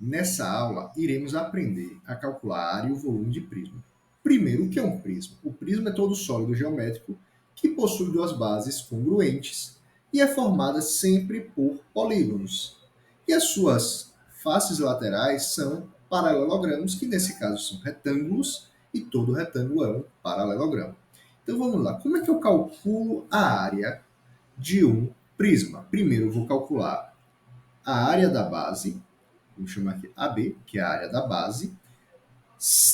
Nessa aula, iremos aprender a calcular a área e o volume de prisma. Primeiro, o que é um prisma? O prisma é todo sólido geométrico que possui duas bases congruentes e é formada sempre por polígonos. E as suas faces laterais são paralelogramos, que nesse caso são retângulos, e todo retângulo é um paralelogramo. Então vamos lá, como é que eu calculo a área de um prisma? Primeiro eu vou calcular a área da base, vamos chamar aqui AB, que é a área da base.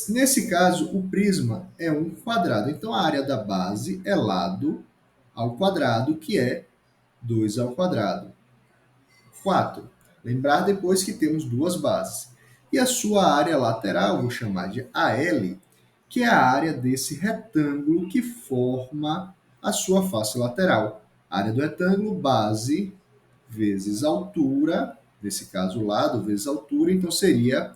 Nesse caso, o prisma é um quadrado. Então, a área da base é lado ao quadrado, que é 2 ao quadrado. 4. Lembrar depois que temos duas bases. E a sua área lateral, vou chamar de AL, que é a área desse retângulo que forma a sua face lateral. A área do retângulo, base vezes altura, nesse caso lado vezes altura, então seria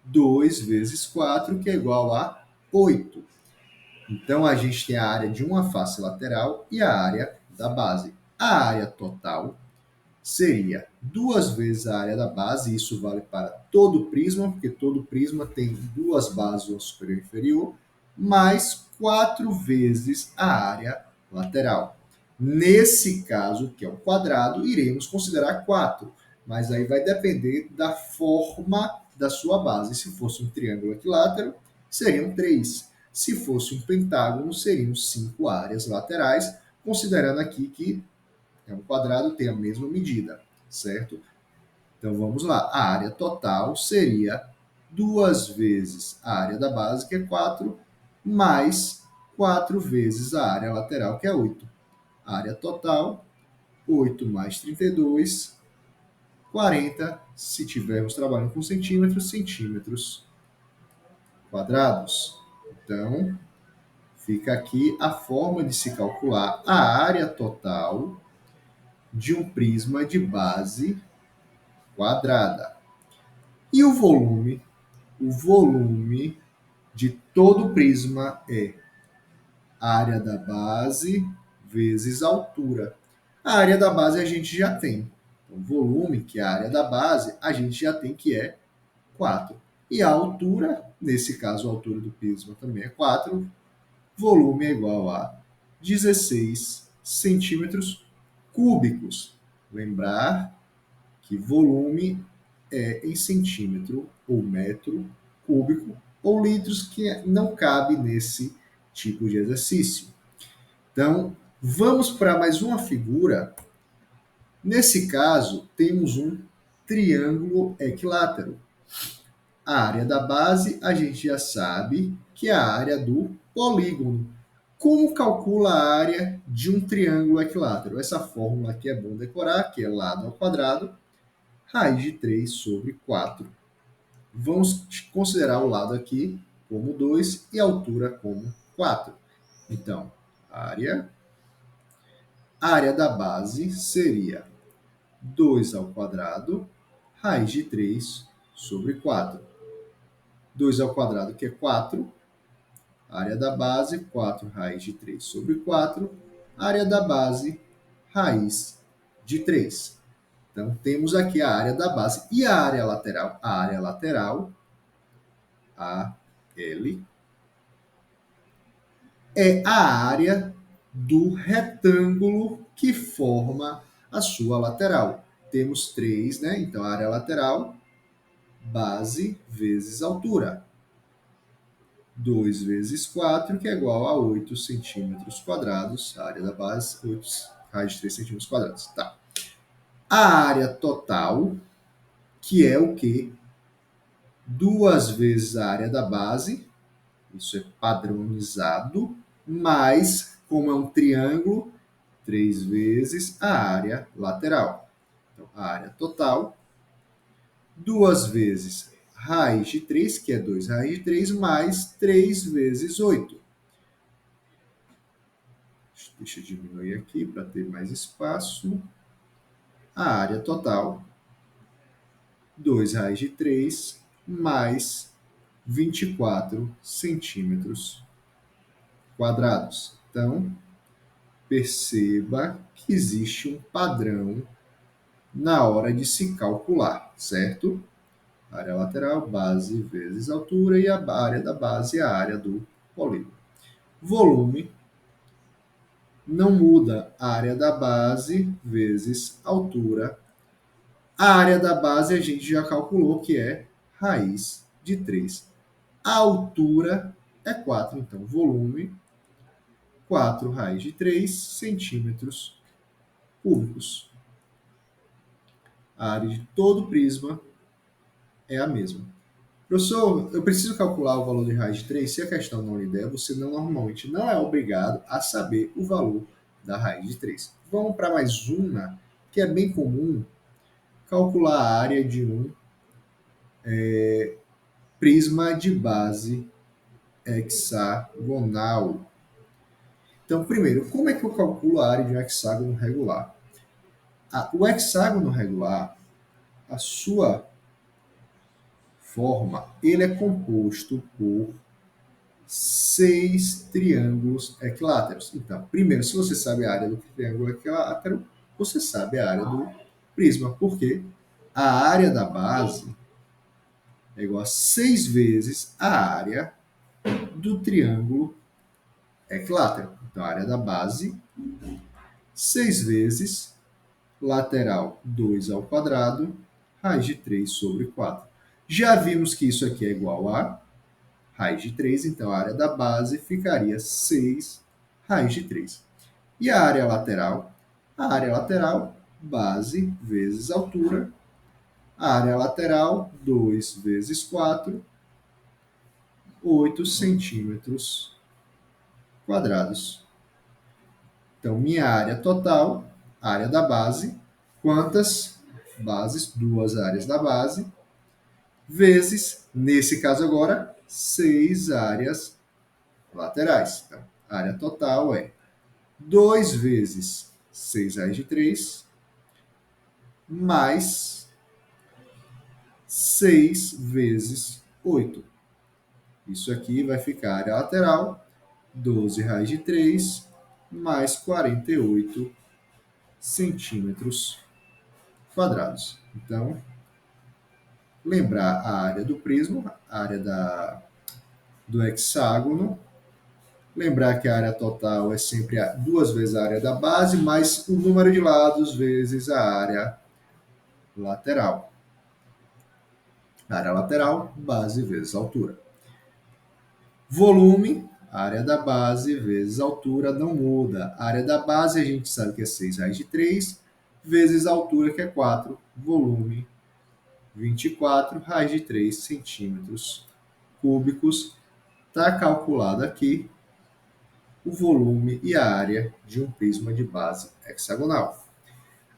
2 vezes 4, que é igual a 8. Então a gente tem a área de uma face lateral e a área da base. A área total seria 2 vezes a área da base, isso vale para todo o prisma, porque todo prisma tem duas bases, uma superior e inferior, mais 4 vezes a área lateral. Nesse caso, que é um quadrado, iremos considerar 4, mas aí vai depender da forma da sua base. Se fosse um triângulo equilátero, seriam 3. Se fosse um pentágono, seriam 5 áreas laterais, considerando aqui que é um quadrado, tem a mesma medida, certo? Então vamos lá. A área total seria 2 vezes a área da base, que é 4, mais 4 vezes a área lateral, que é 8. A área total, 8 mais 32, 40. Se tivermos trabalhando com centímetros, centímetros quadrados. Então, fica aqui a forma de se calcular a área total de um prisma de base quadrada. E o volume? O volume de todo prisma é a área da base vezes a altura. A área da base a gente já tem. Então, o volume, que é a área da base, a gente já tem que é 4. E a altura, nesse caso a altura do prisma também é 4, volume é igual a 16 centímetros cúbicos. Lembrar que volume é em centímetro ou metro cúbico ou litros, que não cabe nesse tipo de exercício. Então, vamos para mais uma figura. Nesse caso, temos um triângulo equilátero. A área da base, a gente já sabe que é a área do polígono. Como calcula a área de um triângulo equilátero? Essa fórmula aqui é bom decorar, que é lado ao quadrado, raiz de 3 sobre 4. Vamos considerar o lado aqui como 2 e a altura como 4. Então, a área da base seria 2 ao quadrado, raiz de 3 sobre 4. 2 ao quadrado, que é 4. Área da base, 4 raiz de 3 sobre 4. Área da base, raiz de 3. Então, temos aqui a área da base. E a área lateral? A área lateral, AL, é a área do retângulo que forma a sua lateral. Temos 3, né? Então, a área lateral, base vezes altura. 2 vezes 4, que é igual a 8 centímetros quadrados. A área da base, 8 raiz de 3 centímetros quadrados. Tá. A área total, que é o quê? 2 vezes a área da base, isso é padronizado, mais, como é um triângulo, 3 vezes a área lateral. Então, a área total, 2 vezes raiz de 3, que é 2 raiz de 3, mais 3 vezes 8. Deixa eu diminuir aqui para ter mais espaço. A área total, 2 raiz de 3, mais 24 centímetros quadrados. Então, perceba que existe um padrão na hora de se calcular, certo? Área lateral, base vezes altura, e a área da base é a área do polígono. Volume não muda, área da base vezes altura. A área da base a gente já calculou que é raiz de 3. A altura é 4, então volume 4 raiz de 3 centímetros cúbicos. A área de todo prisma é a mesma. Professor, eu preciso calcular o valor de raiz de 3. Se a questão não lhe der, você normalmente não é obrigado a saber o valor da raiz de 3. Vamos para mais uma, que é bem comum, calcular a área de um prisma de base hexagonal. Então, primeiro, como é que eu calculo a área de um hexágono regular? O hexágono regular, a sua forma, ele é composto por 6 triângulos equiláteros. Então, primeiro, se você sabe a área do triângulo equilátero, você sabe a área do prisma, porque a área da base é igual a 6 vezes a área do triângulo equilátero. Então, a área da base, 6 vezes lateral 2 ao quadrado, raiz de 3 sobre 4. Já vimos que isso aqui é igual a raiz de 3, então a área da base ficaria 6 raiz de 3. E a área lateral? A área lateral, base vezes altura. A área lateral, 2 vezes 4, 8 centímetros quadrados. Então, minha área total, área da base, quantas bases? Duas áreas da base, vezes, nesse caso agora, 6 áreas laterais. Então, a área total é 2 vezes 6 raiz de 3, mais 6 vezes 8. Isso aqui vai ficar a área lateral, 12 raiz de 3, mais 48 centímetros quadrados. Então, lembrar a área do prisma, a área do hexágono. Lembrar que a área total é sempre duas vezes a área da base, mais o número de lados vezes a área lateral. Área lateral, base vezes altura. Volume, área da base vezes altura, não muda. A área da base a gente sabe que é 6 raiz de 3, vezes a altura, que é 4. Volume, 24 raiz de 3 centímetros cúbicos. Está calculado aqui o volume e a área de um prisma de base hexagonal.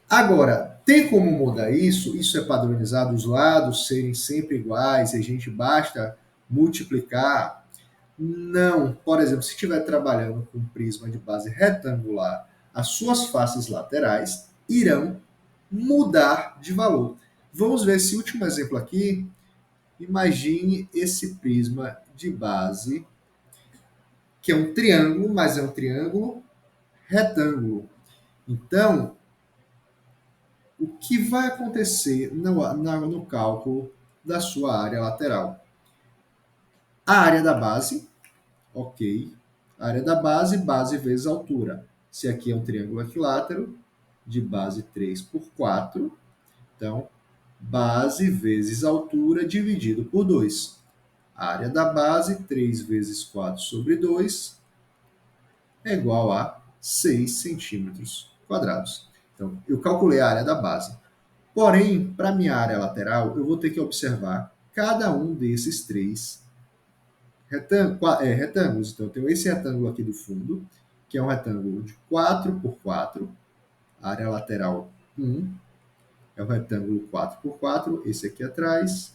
Agora, tem como mudar isso? Isso é padronizado, os lados serem sempre iguais, e a gente basta multiplicar? Não. Por exemplo, se estiver trabalhando com um prisma de base retangular, as suas faces laterais irão mudar de valor. Vamos ver esse último exemplo aqui. Imagine esse prisma de base, que é um triângulo, mas é um triângulo retângulo. Então, o que vai acontecer no cálculo da sua área lateral? A área da base, ok. A área da base, base vezes altura. Se aqui é um triângulo equilátero, de base 3 por 4, então, base vezes altura dividido por 2. A área da base, 3 vezes 4 sobre 2, é igual a 6 centímetros quadrados. Então, eu calculei a área da base. Porém, para minha área lateral, eu vou ter que observar cada um desses três retângulos. Então, eu tenho esse retângulo aqui do fundo, que é um retângulo de 4 por 4, área lateral 1, é o retângulo 4 por 4, esse aqui atrás,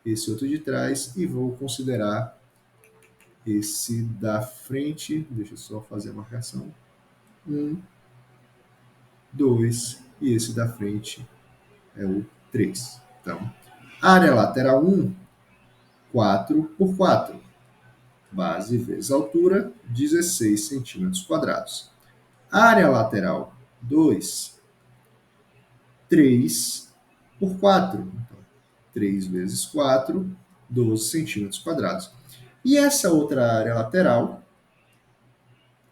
esse outro de trás, e vou considerar esse da frente, deixa eu só fazer a marcação, 1, 2, e esse da frente é o 3. Então, área lateral 1, 4 por 4. Base vezes altura, 16 centímetros quadrados. Área lateral 2, 3 por 4. Então, 3 vezes 4, 12 centímetros quadrados. E essa outra área lateral,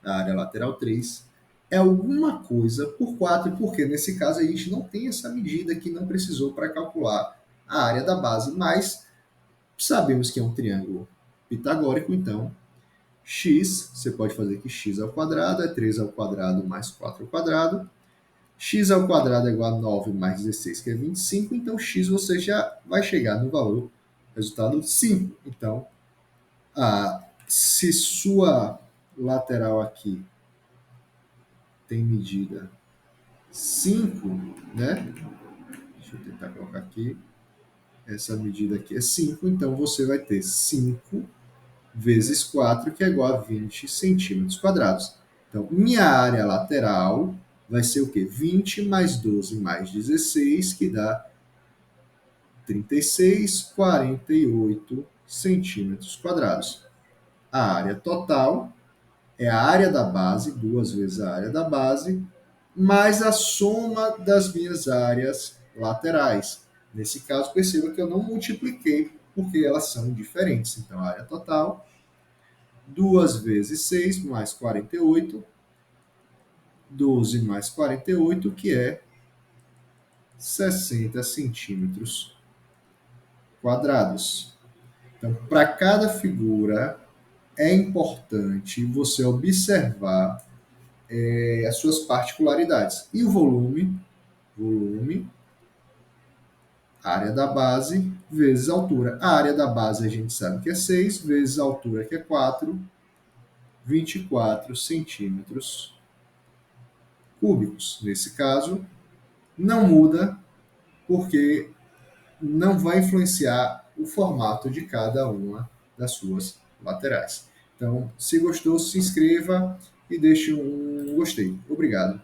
a área lateral 3, é alguma coisa por 4, porque nesse caso a gente não tem essa medida que não precisou para calcular a área da base, mas sabemos que é um triângulo pitagórico, então x, você pode fazer que x ao quadrado é 3 ao quadrado mais 4 ao quadrado. X ao quadrado é igual a 9 mais 16, que é 25. Então, x você já vai chegar no valor, resultado 5. Então, se sua lateral aqui tem medida 5, né? Deixa eu tentar colocar aqui. Essa medida aqui é 5, então você vai ter 5 vezes 4, que é igual a 20 centímetros quadrados. Então, minha área lateral vai ser o quê? 20 mais 12 mais 16, que dá 36,48 centímetros quadrados. A área total é a área da base, 2 vezes a área da base, mais a soma das minhas áreas laterais. Nesse caso, perceba que eu não multipliquei, porque elas são diferentes. Então, a área total, 2 vezes 6 mais 48, 12 mais 48, que é 60 centímetros quadrados. Então, para cada figura, é importante você observar as suas particularidades. E o volume, área da base, vezes a altura. A área da base a gente sabe que é 6, vezes a altura que é 4, 24 centímetros cúbicos. Nesse caso, não muda, porque não vai influenciar o formato de cada uma das suas laterais. Então, se gostou, se inscreva e deixe um gostei. Obrigado.